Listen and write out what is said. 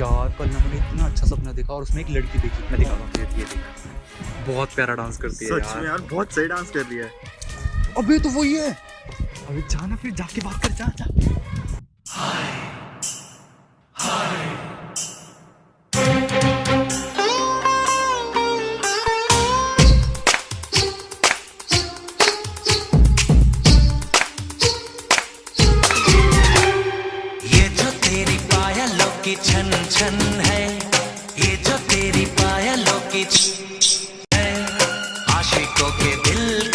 यार कल ना मैंने इतना अच्छा सपना देखा और उसमें एक लड़की देखी। मैं दिखा रहा हूँ, ये देख, बहुत प्यारा डांस करती है सच में यार बहुत सही डांस कर रही है। अबे तो वही है। अबे जाना, फिर जाके बात कर, जा जा। ये जो तेरी पायलों की छन छन है, ये जो तेरी पायलों की छन है, आशिकों के दिल